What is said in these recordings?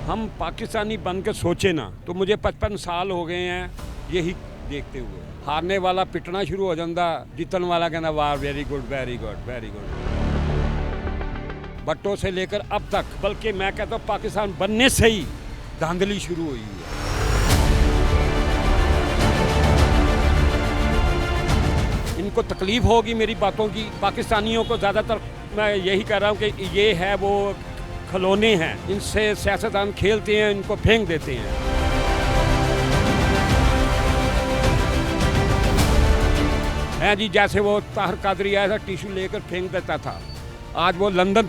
हम पाकिस्तानी बन के सोचे ना तो मुझे 55 साल हो गए हैं यही देखते हुए। हारने वाला पिटना शुरू हो जाता, जीतन वाला कहना वाह very good very good very good. भट्टो से लेकर अब तक, बल्कि मैं कहता हूँ पाकिस्तान बनने से ही धांधली शुरू हुई है। इनको तकलीफ होगी मेरी बातों की। पाकिस्तानियों को ज़्यादातर मैं यही कह रहा हूँ कि ये है वो खिलौने हैं, इनसे सियासतदान खेलते हैं, इनको फेंक देते हैं। है जी, जैसे वो ताहिर कादरी आया था टिशू लेकर फेंक देता था, आज वो लंदन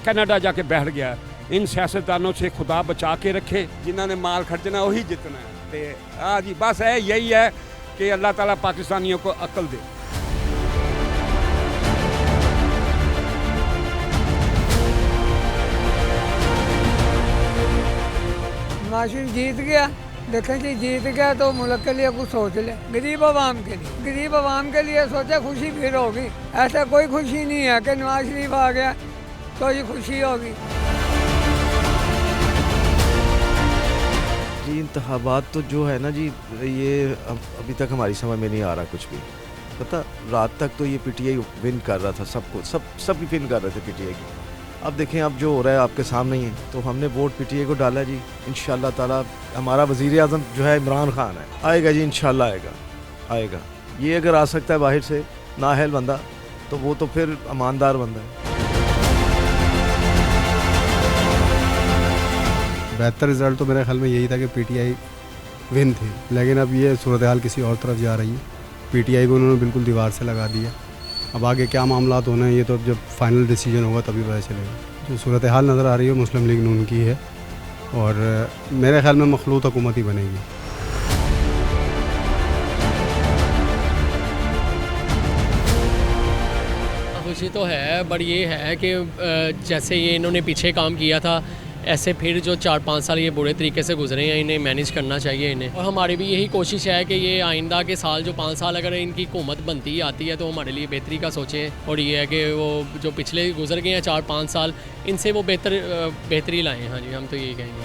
कनाडा जाके बैठ गया। इन सियासतदानों से खुदा बचा के रखे, जिन्होंने माल खर्चना वही जितना है। हाँ जी, बस है यही है कि अल्लाह ताला पाकिस्तानियों को अक्ल दे। नवाज शरीफ जीत गया, देखें जी जीत गया तो मुल्क के लिए कुछ सोच ले, गरीब आवाम के लिए, गरीब आवाम के लिए सोचे खुशी फिर होगी। ऐसा कोई खुशी नहीं है कि नवाज शरीफ आ गया तो ये खुशी होगी। जी इंतखाबात तो जो है ना जी, ये अभी तक हमारी समझ में नहीं आ रहा कुछ भी। पता रात तक तो ये पीटीआई विन कर रहा था, सब विन कर रहे थे पीटीआई की। अब देखें अब जो हो रहा है आपके सामने ही है, तो हमने वोट पीटीआई को डाला जी। इंशाल्लाह ताला हमारा वज़ीर आज़म जो है इमरान खान है, आएगा जी, इंशाल्लाह आएगा। ये अगर आ सकता है बाहर से नाअहल बंदा, तो वो तो फिर ईमानदार बंदा है। बेहतर रिज़ल्ट तो मेरे ख्याल में यही था कि पीटीआई विन थी, लेकिन अब ये सूरत हाल किसी और तरफ जा रही है। पीटीआई को उन्होंने बिल्कुल दीवार से लगा दिया। अब आगे क्या मामलात होना है ये तो जब फाइनल डिसीजन होगा तभी पता चलेगा। जो सूरत हाल नज़र आ रही है मुस्लिम लीग नून की है, और मेरे ख्याल में मखलूत हुकूमत ही बनेगी। खुशी तो है, बट ये है कि जैसे ये इन्होंने पीछे काम किया था, ऐसे फिर जो 4-5 साल ये बुरे तरीके से गुजरे हैं, इन्हें मैनेज करना चाहिए इन्हें। और हमारी भी यही कोशिश है कि ये आइंदा के साल जो 5 साल अगर इनकी हुकूमत बनती आती है तो हमारे लिए बेहतरी का सोचें। और ये है कि वो जो पिछले गुजर गए हैं 4-5 साल, इनसे वो बेहतरी लाएँ। हाँ जी, हम तो यही कहेंगे।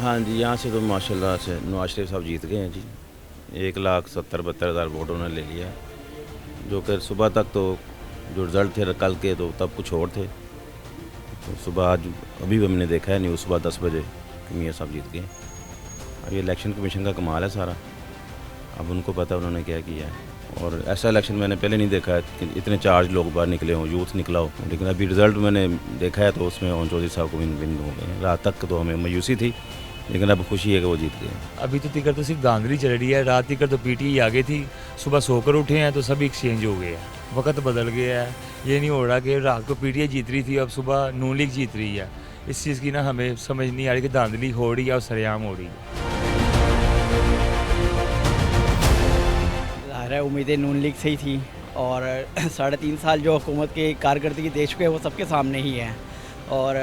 हाँ जी, यहाँ से तो माशाल्लाह से नवाज शरीफ साहब जीत गए हैं जी। 1,70,72,000 वोट उन्होंने ले लिया, जो कि सुबह तक तो जो रिज़ल्ट थे कल के तो तब कुछ और थे। तो सुबह आज अभी हमने देखा है न्यूज़ सुबह 10 बजे कि मियाँ साहब जीत गए। अब ये इलेक्शन कमीशन का कमाल है सारा, अब उनको पता है उन्होंने क्या किया है। और ऐसा इलेक्शन मैंने पहले नहीं देखा है कि इतने चार्ज लोग बाहर निकले हों, यूथ निकला हो। लेकिन अभी रिज़ल्ट मैंने देखा है तो उसमें ओन चौधरी साहब को विन हो गए हैं। रात तक तो हमें मायूसी थी, लेकिन अब खुशी है कि वो जीत गए। अभी तो तिकर तो सिर्फ धांधली चल रही है, रात तिकर तो पीटीआई आगे थी, सुबह सोकर उठे हैं तो सब एक्सचेंज हो गया है, वक्त बदल गया है। ये नहीं हो रहा कि रात को पीटीआई जीत रही थी, अब सुबह नून लीग जीत रही है। इस चीज़ की ना हमें समझ नहीं आ रही कि धांधली हो रही है और सरेआम हो रही है। ज़ाहिर है उम्मीदें नून लीग से ही थी, और 3.5 साल जो हुकूमत की कारकर्दगी दे चुके हैं वो सबके सामने ही है। और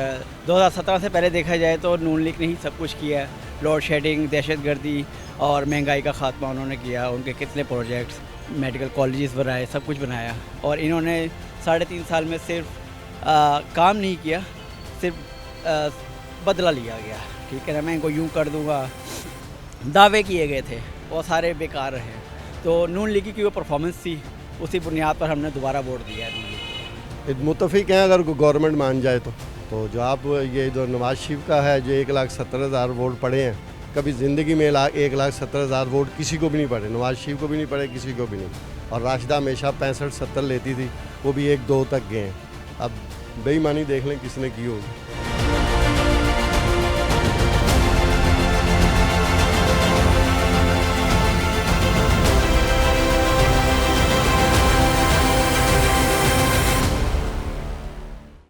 2017 से पहले देखा जाए तो नून लीग ने ही सब कुछ किया है। लोड शेडिंग, दहशतगर्दी और महंगाई का ख़ात्मा उन्होंने किया। उनके कितने प्रोजेक्ट्स, मेडिकल कॉलेजेस बनाए, सब कुछ बनाया। और इन्होंने 3.5 साल में सिर्फ काम नहीं किया, सिर्फ बदला लिया गया। ठीक है ना, मैं इनको यूँ कर दूँगा, दावे किए गए थे वो सारे बेकार रहे। तो नून लीग की वो परफॉर्मेंस थी, उसी बुनियाद पर हमने दोबारा वोट दिया है नून लीग को। मुतफिक हैं अगर गवर्नमेंट मान जाए तो जो आप ये जो नवाज शरीफ का है जो 1,70,000 वोट पड़े हैं, कभी ज़िंदगी में 1,70,000 वोट किसी को भी नहीं पड़े, नवाज शरीफ को भी नहीं पड़े, किसी को भी नहीं। और राशिदा हमेशा 65-70 लेती थी, वो भी 1-2 तक गए हैं। अब बेईमानी देख लें किसने की होगी।